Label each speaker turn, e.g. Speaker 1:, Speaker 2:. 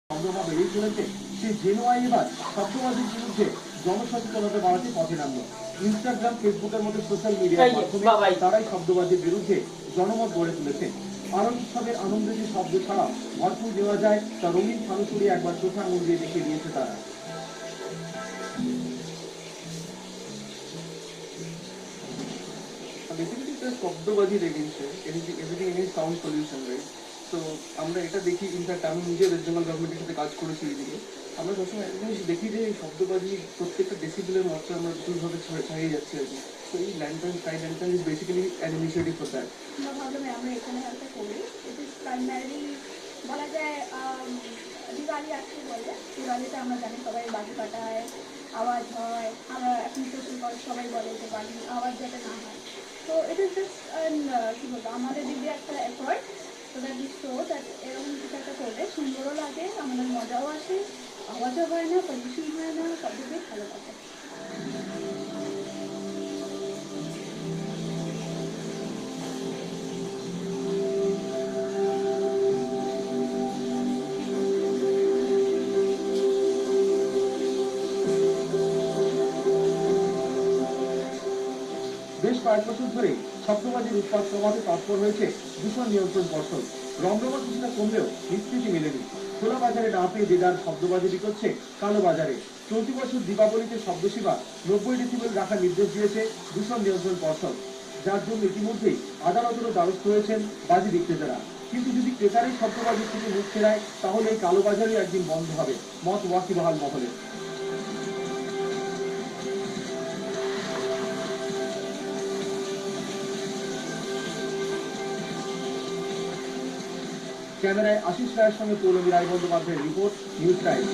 Speaker 1: রমরমা বেড়েই চলেছে, সেই জেনুয়াই এবার শব্দবাজির বিরুদ্ধে জনসচেতনতা বাড়াতে পথে নামলো। ইনস্টাগ্রাম, ফেসবুকের মতো সোশ্যাল মিডিয়ার মাধ্যমে তারাই শব্দবাজির বিরুদ্ধে জনমত গড়ে তুলেছে। পালন উৎসবের আনন্দে যে শব্দ ছাড়া ভরপুর দেওয়া যায় তা রঙিন ফানুস উড়িয়ে একবার চোখে আঙুল দিয়ে দেখিয়ে দিয়েছে তারা।
Speaker 2: বেসিক্যালি এটা শব্দবাজির এগেইনস্টে everything against sound pollution, right? তো আমরা এটা দেখি, ইনফ্যাক্ট আমি নিজে ওয়েস্ট বেঙ্গল গভর্নমেন্টের সাথে কাজ করেছি এদিকে। আমরা সবসময় একটা জিনিস দেখি যে এই শব্দবাজি প্রত্যেকটা ডেসিবেলের মাত্রা আমরা বিপুলভাবে ছাড়িয়ে যাচ্ছি আর কি। তো এই lantern, sky lantern is basically an initiative for that.
Speaker 3: আমরা ভাবলাম আমরা এখানে একটা করি। ইট ইজ প্রাইমারি বলা যায় দিওয়ালি আসছে বলে। দিওয়ালিতে আমরা জানি সবাই বাজি ফাটায়, আওয়াজ হয়। আমরা এখন শ্বশুর করে সবাই বলে যে বাজি আওয়াজ যাতে না হয়। তো ইট ইজ জাস্ট কী বলবো, আমাদের দিদি একটা এফোর্ট তো দ্যাট ইজ শো দ্যাট এরকম কিছু একটা করলে সুন্দরও লাগে, আমাদের মজাও আসে, আওয়াজও হয় না, পলিউশন হয় না, সব দিকেই ভালো লাগে।
Speaker 1: বেশ কয়েক বছর ধরে শব্দবাজির উৎপাদ কমাতে তৎপর হয়েছে দূষণ নিয়ন্ত্রণ পর্ষদ। রমরমা কিছুটা কমলেও নিষ্কৃতি মেলেনি। খোলা বাজারে না পেয়ে যে যার শব্দবাজি বিকোচ্ছে কালো বাজারে। চলতি বছর দীপাবলিতে শব্দসীমা 90 ডেসিবেল রাখার নির্দেশ দিয়েছে দূষণ নিয়ন্ত্রণ পর্ষদ, যার জন্য ইতিমধ্যেই আদালতেরও দ্বারস্থ হয়েছেন বাজি বিক্রেতারা। কিন্তু যদি ক্রেতারাই শব্দবাজির থেকে মুখ ফেরায় তাহলে এই কালো বাজারই একদিন বন্ধ হবে, মত ওয়াকিবহাল মহলে। ক্যামেরায় আশিস রায়ের সঙ্গে পৌলমী রায় বন্দ্যোপাধ্যায়ের রিপোর্ট, নিউজ টাইম।